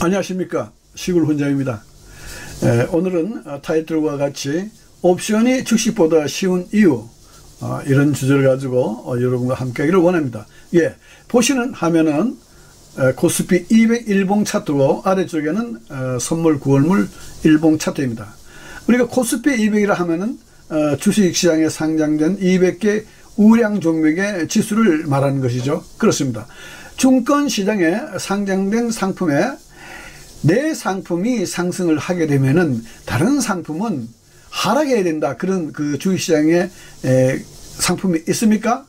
안녕하십니까, 시골훈장입니다. 오늘은 타이틀과 같이 옵션이 주식보다 쉬운 이유, 이런 주제를 가지고 여러분과 함께 하기를 원합니다. 보시는 화면은 코스피 200 일봉 차트고 아래쪽에는 선물 9월물 일봉 차트입니다. 우리가 코스피 200이라 하면은 주식시장에 상장된 200개 우량 종목의 지수를 말하는 것이죠. 그렇습니다. 증권시장에 상장된 상품에 내 상품이 상승을 하게 되면은 다른 상품은 하락해야 된다. 그런 그 주식시장에 상품이 있습니까?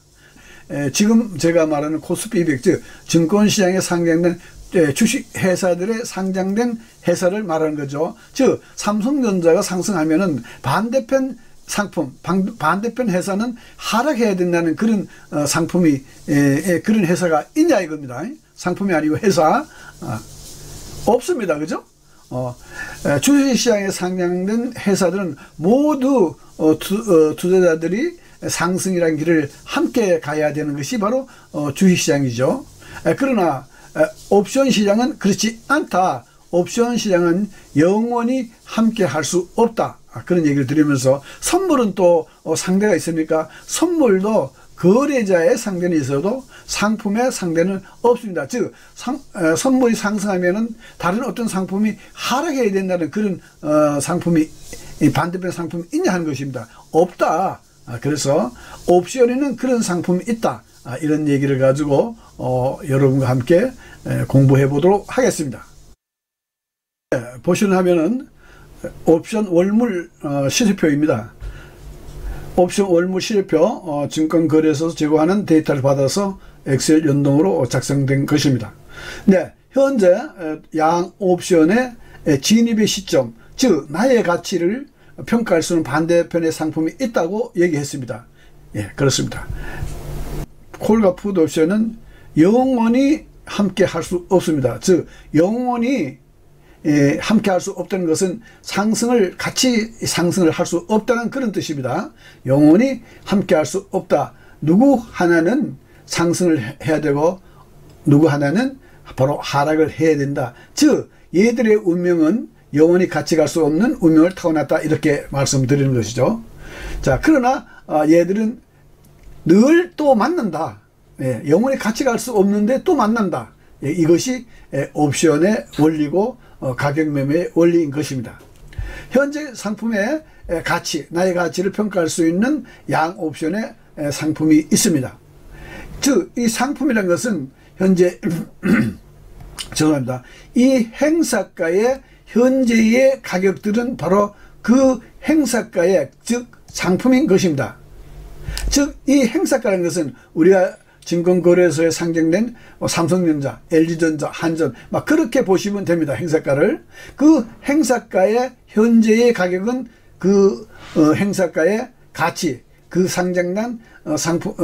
지금 제가 말하는 코스피 200, 즉 증권시장에 상장된 주식회사들의 상장된 회사를 말하는 거죠. 즉 삼성전자가 상승하면은 반대편 상품, 반대편 회사는 하락해야 된다는 그런 상품이 그런 회사가 있냐 이겁니다. 상품이 아니고 회사 없습니다. 그죠? 주식시장에 상장된 회사들은 모두 투자자들이 상승이라는 길을 함께 가야 되는 것이 바로 주식시장이죠. 그러나 옵션 시장은 그렇지 않다. 옵션 시장은 영원히 함께 할 수 없다. 그런 얘기를 드리면서 선물은 또 상대가 있습니까? 선물도 거래자의 상대는 있어도 상품의 상대는 없습니다. 즉 선물이 상승하면은 다른 어떤 상품이 하락해야 된다는 그런 상품이 반대편 상품이 있냐 하는 것입니다. 없다. 그래서 옵션에는 그런 상품이 있다. 이런 얘기를 가지고 여러분과 함께 공부해 보도록 하겠습니다. 보시는 화면은 옵션 월물 시세표입니다. 옵션 월물 시세표 증권거래소에서 제공하는 데이터를 받아서 엑셀 연동으로 작성된 것입니다. 현재 양 옵션의 진입의 시점, 즉 나의 가치를 평가할 수 있는 반대편의 상품이 있다고 얘기했습니다. 그렇습니다. 콜과 푸드 옵션은 영원히 함께 할 수 없습니다. 즉 영원히 함께 할 수 없다는 것은 같이 상승을 할 수 없다는 그런 뜻입니다. 영원히 함께 할 수 없다. 누구 하나는 상승을 해야 되고 누구 하나는 바로 하락을 해야 된다. 즉 얘들의 운명은 영원히 같이 갈 수 없는 운명을 타고났다. 이렇게 말씀드리는 것이죠. 자, 그러나 얘들은 늘 또 만난다. 영원히 같이 갈 수 없는데 또 만난다. 이것이 옵션의 원리고 가격 매매의 원리인 것입니다. 현재 상품의 가치, 나의 가치를 평가할 수 있는 양 옵션의 상품이 있습니다. 즉 이 상품이라는 것은 현재 죄송합니다. 이 행사가의 현재의 가격들은 바로 그 행사가의 즉 상품인 것입니다. 즉 이 행사가라는 것은 우리가 증권거래소에 상장된 삼성전자, LG전자, 한전 막 그렇게 보시면 됩니다. 행사가를. 그 행사가의 현재의 가격은 그 행사가의 가치, 그 상장된 상품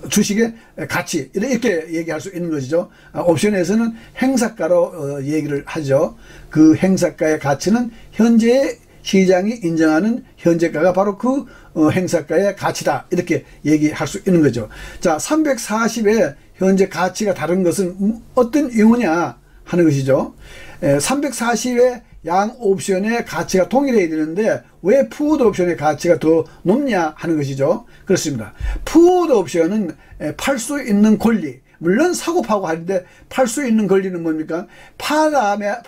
주식의 가치 이렇게 얘기할 수 있는 것이죠. 옵션에서는 행사가로 얘기를 하죠. 그 행사가의 가치는 현재의 시장이 인정하는 현재가가 바로 그 행사가의 가치다. 이렇게 얘기할 수 있는 거죠. 자, 340의 현재 가치가 다른 것은 어떤 이유냐 하는 것이죠. 340의 양 옵션의 가치가 동일해야 되는데 왜 푸드 옵션의 가치가 더 높냐 하는 것이죠. 그렇습니다. 푸드 옵션은 팔 수 있는 권리, 물론 사고파고 하는데 팔 수 있는 권리는 뭡니까? 팔아놔야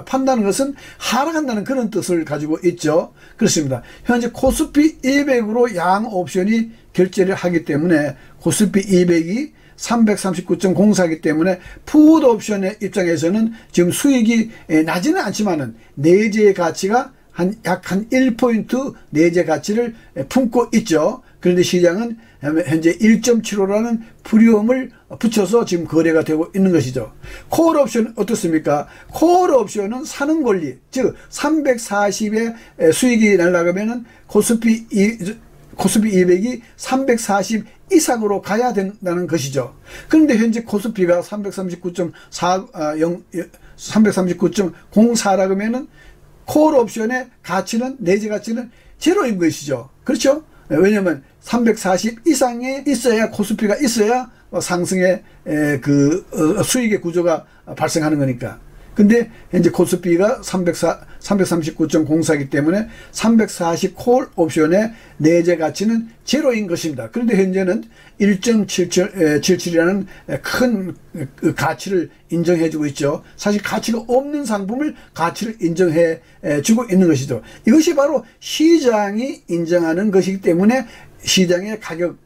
판다는 것은 하락한다는 그런 뜻을 가지고 있죠. 그렇습니다. 현재 코스피 200으로 양 옵션이 결제를 하기 때문에 코스피 200이 339.04이기 때문에 푸드 옵션의 입장에서는 지금 수익이 나지는 않지만은 내재의 가치가 약 한 1포인트 내재 가치를 품고 있죠. 그런데 시장은 현재 1.75라는 프리미엄을 붙여서 지금 거래가 되고 있는 것이죠. 콜 옵션은 어떻습니까? 콜 옵션은 사는 권리, 즉 340의 수익이 날아가면은 코스피 200이 340 이상으로 가야 된다는 것이죠. 그런데 현재 코스피가 339.04라 그러면은 콜 옵션의 가치는 내재 가치는 제로인 것이죠. 그렇죠? 왜냐하면 340 이상에 있어야 코스피가 있어야 상승의 그 수익의 구조가 발생하는 거니까. 근데 현재 코스피가 339.04이기 때문에 340 콜 옵션의 내재 가치는 제로인 것입니다. 그런데 현재는 1.77이라는 큰 가치를 인정해 주고 있죠. 사실 가치가 없는 상품을 가치를 인정해 주고 있는 것이죠. 이것이 바로 시장이 인정하는 것이기 때문에 시장의 가격,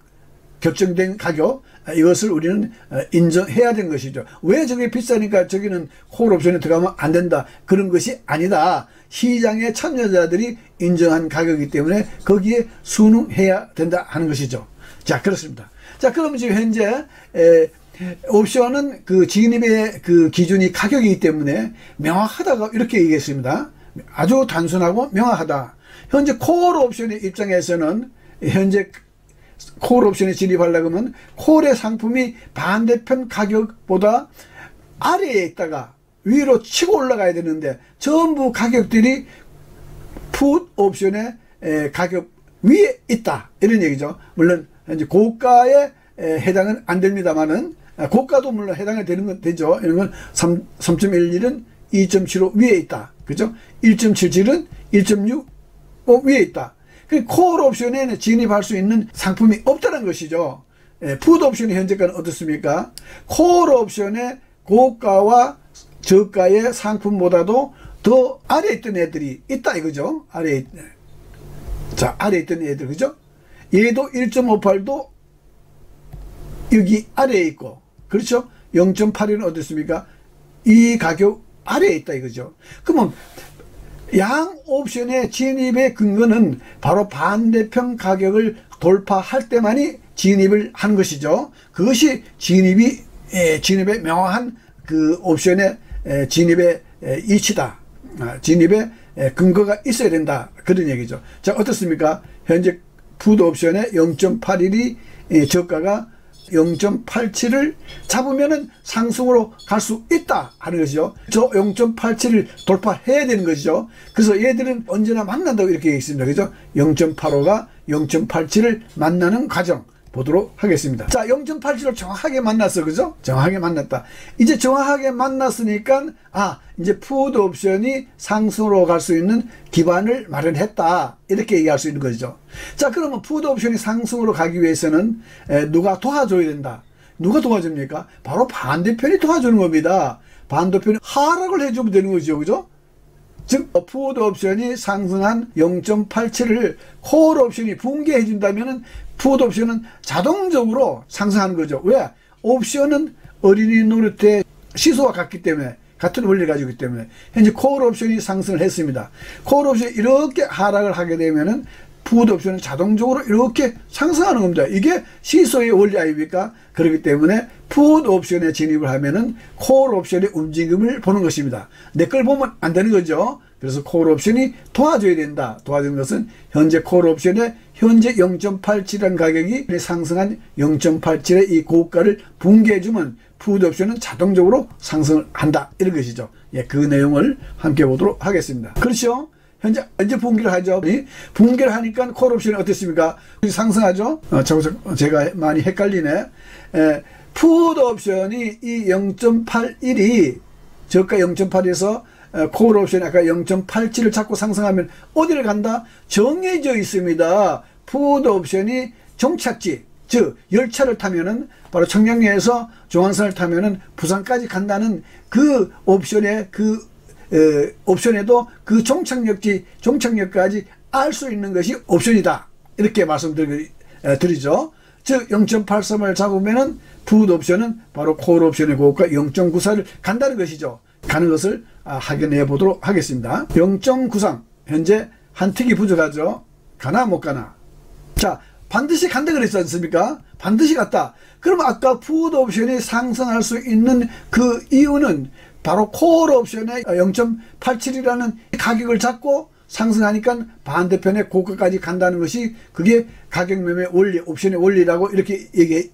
결정된 가격, 이것을 우리는 인정해야 되는 것이죠. 왜 저게 비싸니까 저기는 콜 옵션에 들어가면 안 된다, 그런 것이 아니다. 시장의 참여자들이 인정한 가격이기 때문에 거기에 순응해야 된다 하는 것이죠. 자, 그렇습니다. 자, 그럼 지금 현재 옵션은 그 진입의 그 기준이 가격이기 때문에 명확하다고 이렇게 얘기했습니다. 아주 단순하고 명확하다. 현재 콜 옵션의 입장에서는 현재 콜 옵션에 진입하려고 하면 콜의 상품이 반대편 가격보다 아래에 있다가 위로 치고 올라가야 되는데 전부 가격들이 풋 옵션의 가격 위에 있다, 이런 얘기죠. 물론 현재 고가에 해당은 안 됩니다만은, 고가도 물론 해당이 되는 건 되죠. 이런 건 3.11은 2.75 위에 있다, 그죠? 1.77은 1.65 위에 있다. 콜 옵션에 진입할 수 있는 상품이 없다는 것이죠. 풋 옵션이 현재까지 어떻습니까? 콜 옵션의 고가와 저가의 상품보다도 더 아래에 있던 애들이 있다 이거죠. 아래에 있던 애들, 그죠? 얘도 1.58도 여기 아래에 있고, 그렇죠? 0.81은 어떻습니까? 이 가격 아래에 있다 이거죠. 그러면 양 옵션의 진입의 근거는 바로 반대편 가격을 돌파할 때만이 진입을 하는 것이죠. 그것이 진입의 명확한 그 옵션의 진입의 이치다. 진입의 근거가 있어야 된다, 그런 얘기죠. 자, 어떻습니까? 현재 풋 옵션의 0.81이 저가가 0.87을 잡으면은 상승으로 갈 수 있다 하는 것이죠. 저 0.87을 돌파해야 되는 것이죠. 그래서 얘들은 언제나 만난다고 이렇게 되어 있습니다. 그죠? 0.85가 0.87을 만나는 과정 보도록 하겠습니다. 자, 0.87을 정확하게 만났어, 그죠? 정확하게 만났다. 이제 정확하게 만났으니까 이제 풋 옵션이 상승으로 갈 수 있는 기반을 마련했다, 이렇게 얘기할 수 있는 거죠. 자, 그러면 풋 옵션이 상승으로 가기 위해서는 누가 도와줘야 된다. 누가 도와줍니까? 바로 반대편이 도와주는 겁니다. 반대편이 하락을 해주면 되는 거죠, 그죠? 즉 풋 옵션이 상승한 0.87을 콜 옵션이 붕괴해 준다면은 풋 옵션은 자동적으로 상승하는 거죠. 왜? 옵션은 어린이 노릇의 시소와 같기 때문에, 같은 원리를 가지고 있기 때문에 현재 콜 옵션이 상승을 했습니다. 콜 옵션이 이렇게 하락을 하게 되면은 풋 옵션은 자동적으로 이렇게 상승하는 겁니다. 이게 시소의 원리 아닙니까? 그렇기 때문에 풋 옵션에 진입을 하면은 콜 옵션의 움직임을 보는 것입니다. 내 걸 보면 안 되는 거죠. 그래서 콜 옵션이 도와줘야 된다. 도와주는 것은 현재 콜 옵션의 현재 0.87이라는 가격이 상승한 0.87의 이 고가를 붕괴해주면 풋 옵션은 자동적으로 상승을 한다, 이런 것이죠. 예, 그 내용을 함께 보도록 하겠습니다. 그렇죠? 현재 언제 붕괴를 하죠? 붕괴를 하니까 콜 옵션이 어떻습니까? 상승하죠? 제가 많이 헷갈리네. 풋 옵션이 이 0.81이 저가 0.8에서 콜 옵션이 아까 0.87을 잡고 상승하면 어디를 간다? 정해져 있습니다. 풋 옵션이 종착지, 즉 열차를 타면은 바로 청량리에서 중앙선을 타면은 부산까지 간다는 그 옵션의 옵션에도 그 종착역까지 알 수 있는 것이 옵션이다, 이렇게 말씀드리죠. 즉 0.83을 잡으면은 풋 옵션은 바로 콜 옵션의 고가 0.94를 간다는 것이죠. 가는 것을 확인해 보도록 하겠습니다. 0.93 현재 한 틱이 부족하죠. 가나 못 가나? 자, 반드시 간다 그랬지 않습니까? 반드시 갔다. 그럼 아까 풋 옵션이 상승할 수 있는 그 이유는 바로 콜 옵션의 0.87이라는 가격을 잡고 상승하니까 반대편의 고가까지 간다는 것이, 그게 가격 매매 원리, 옵션의 원리라고 이렇게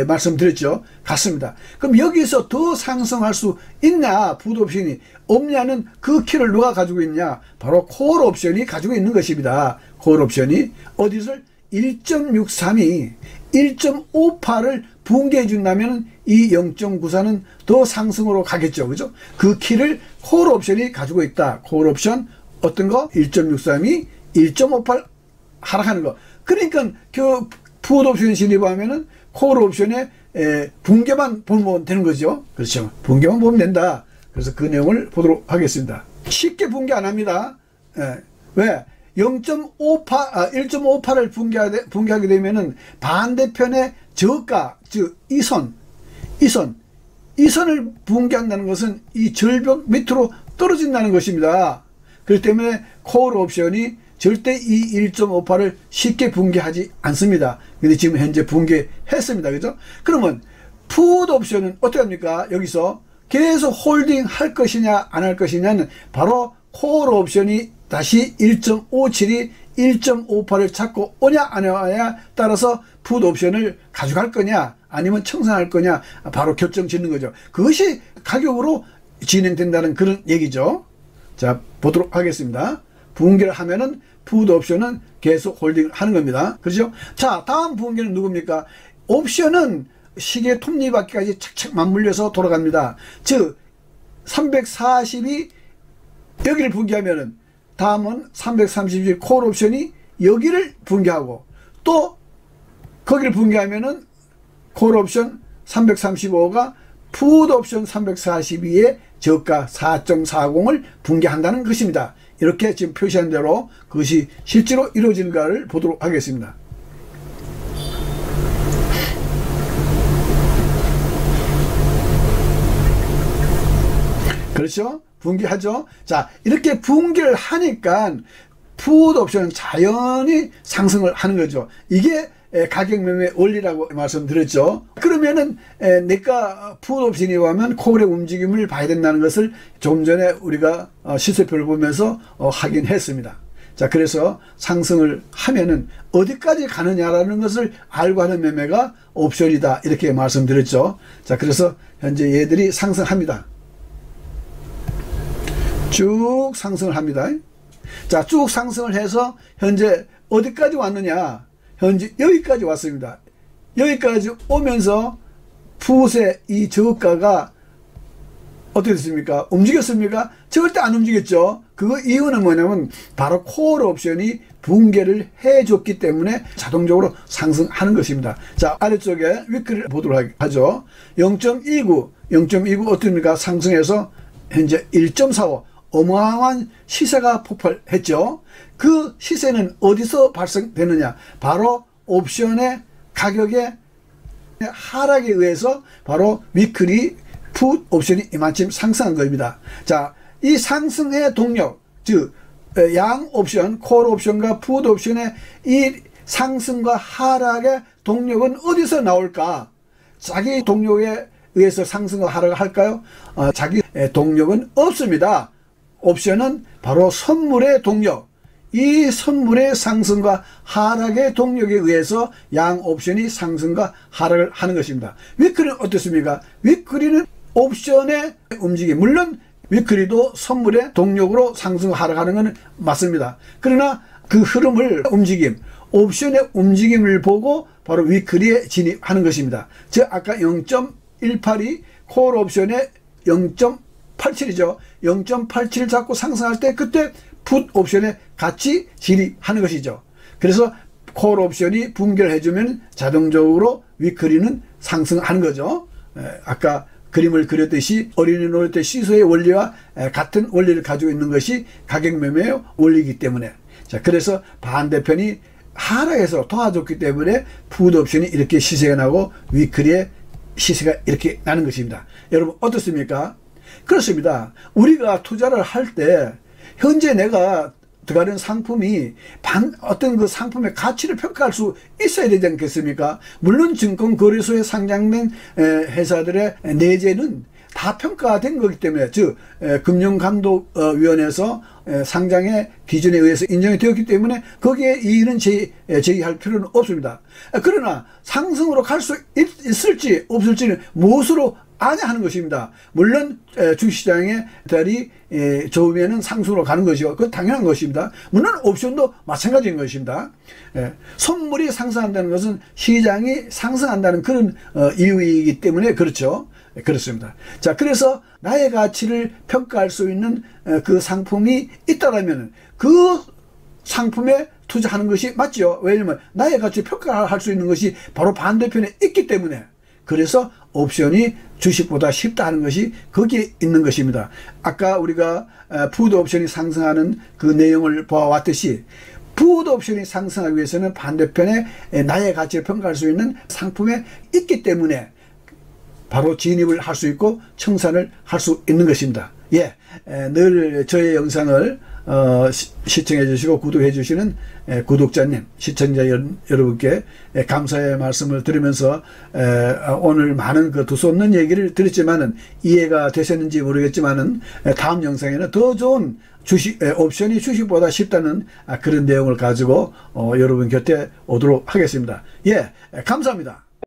말씀드렸죠. 같습니다. 그럼 여기서 더 상승할 수 있냐, 풋 옵션이 없냐는 그 키를 누가 가지고 있냐? 바로 콜 옵션이 가지고 있는 것입니다. 콜 옵션이 어디서 1.63이 1.58을 붕괴해 준다면 이 0.94는 더 상승으로 가겠죠. 그죠? 그 키를 콜 옵션이 가지고 있다. 콜 옵션 어떤 거? 1.63이 1.58 하락하는 거. 그러니까 그 풋 옵션 진입하면은 콜 옵션에 붕괴만 보면 되는 거죠. 그렇죠. 붕괴만 보면 된다. 그래서 그 내용을 보도록 하겠습니다. 쉽게 붕괴 안 합니다. 왜? 1.58을 붕괴하게 되면은 반대편의 저가, 즉 이 선을 붕괴한다는 것은 이 절벽 밑으로 떨어진다는 것입니다. 그렇기 때문에 콜 옵션이 절대 이 1.58을 쉽게 붕괴하지 않습니다. 근데 지금 현재 붕괴했습니다. 그죠? 그러면 풋 옵션은 어떻게 합니까? 여기서 계속 홀딩 할 것이냐 안 할 것이냐는 바로 콜 옵션이 다시 1.57이 1.58을 찾고 오냐 안 오냐 따라서 풋 옵션을 가져갈 거냐 아니면 청산할 거냐 바로 결정 짓는 거죠. 그것이 가격으로 진행된다는 그런 얘기죠. 자, 보도록 하겠습니다. 붕괴를 하면은 풋 옵션은 계속 홀딩을 하는 겁니다. 그렇죠? 자, 다음 붕괴는 누굽니까? 옵션은 시계 톱니바퀴까지 착착 맞물려서 돌아갑니다. 즉 340이 여기를 붕괴하면은 다음은 330일 콜 옵션이 여기를 붕괴하고 또 거기를 붕괴하면은 콜 옵션 335가 풋 옵션 342의 저가 4.40을 붕괴한다는 것입니다. 이렇게 지금 표시한 대로 그것이 실제로 이루어지는가를 보도록 하겠습니다. 그렇죠? 붕괴하죠? 자, 이렇게 붕괴를 하니까 풋 옵션은 자연히 상승을 하는 거죠. 이게 가격 매매 원리라고 말씀드렸죠. 그러면은 내가 풋 옵션이 오면 콜의 움직임을 봐야 된다는 것을 조금 전에 우리가 시세표를 보면서 확인했습니다. 자, 그래서 상승을 하면은 어디까지 가느냐라는 것을 알고 하는 매매가 옵션이다. 이렇게 말씀드렸죠. 자, 그래서 현재 얘들이 상승합니다. 쭉 상승을 합니다. 자, 쭉 상승을 해서 현재 어디까지 왔느냐? 현재 여기까지 왔습니다. 여기까지 오면서 풋의 이 저가가 어떻게 됐습니까? 움직였습니까? 절대 안 움직였죠. 그 이유는 뭐냐면 바로 콜 옵션이 붕괴를 해줬기 때문에 자동적으로 상승하는 것입니다. 자, 아래쪽에 위클을 보도록 하죠. 0.29 어떻습니까? 상승해서 현재 1.45 어마어마한 시세가 폭발했죠. 그 시세는 어디서 발생되느냐? 바로 옵션의 가격의 하락에 의해서 바로 위클이 풋 옵션이 이만큼 상승한 겁니다. 자, 이 상승의 동력, 즉 양 옵션, 콜 옵션과 풋 옵션의 이 상승과 하락의 동력은 어디서 나올까? 자기 동력에 의해서 상승과 하락을 할까요? 자기 동력은 없습니다. 옵션은 바로 선물의 동력, 이 선물의 상승과 하락의 동력에 의해서 양 옵션이 상승과 하락을 하는 것입니다. 위클은 어떻습니까? 위클리는 옵션의 움직임, 물론 위클리도 선물의 동력으로 상승 하락하는 것은 맞습니다. 그러나 그 흐름을 옵션의 움직임을 보고 바로 위클리에 진입하는 것입니다. 즉 아까 0.18이 콜 옵션의 0.87이죠. 0.87 잡고 상승할 때 그때 풋 옵션에 같이 진입하는 것이죠. 그래서 콜 옵션이 붕괴를 해주면 자동적으로 위클리는 상승하는 거죠. 아까 그림을 그렸듯이 어린이 놀 때 시소의 원리와 같은 원리를 가지고 있는 것이 가격 매매의 원리이기 때문에, 자, 그래서 반대편이 하락해서 도와줬기 때문에 풋 옵션이 이렇게 시세가 나고 위클리의 시세가 이렇게 나는 것입니다. 여러분 어떻습니까? 그렇습니다. 우리가 투자를 할 때 현재 내가 들어가는 상품이 어떤 그 상품의 가치를 평가할 수 있어야 되지 않겠습니까? 물론 증권거래소에 상장된 회사들의 내재는 다 평가된 거기 때문에, 즉 금융감독위원회에서 상장의 기준에 의해서 인정이 되었기 때문에 거기에 이의는 제기할 필요는 없습니다. 그러나 상승으로 갈 수 있을지 없을지는 무엇으로 아냐 하는 것입니다. 물론 주식시장의 달이 좋으면 상승으로 가는 것이고 그건 당연한 것입니다. 물론 옵션도 마찬가지인 것입니다. 선물이 상승한다는 것은 시장이 상승한다는 그런 이유이기 때문에 그렇죠. 그렇습니다. 자, 그래서 나의 가치를 평가할 수 있는 그 상품이 있다라면 그 상품에 투자하는 것이 맞죠. 왜냐하면 나의 가치를 평가할 수 있는 것이 바로 반대편에 있기 때문에. 그래서 옵션이 주식보다 쉽다 하는 것이 거기에 있는 것입니다. 아까 우리가 푸드 옵션이 상승하는 그 내용을 보아왔듯이 푸드 옵션이 상승하기 위해서는 반대편에 나의 가치를 평가할 수 있는 상품에 있기 때문에 바로 진입을 할 수 있고 청산을 할 수 있는 것입니다. 예, 늘 저의 영상을 시청해 주시고 구독해 주시는 구독자님, 시청자 여러분께 감사의 말씀을 드리면서 오늘 많은 그 두서 없는 얘기를 드렸지만은 이해가 되셨는지 모르겠지만은 다음 영상에는 더 좋은 옵션이 주식보다 쉽다는 그런 내용을 가지고 여러분 곁에 오도록 하겠습니다. 예, 감사합니다.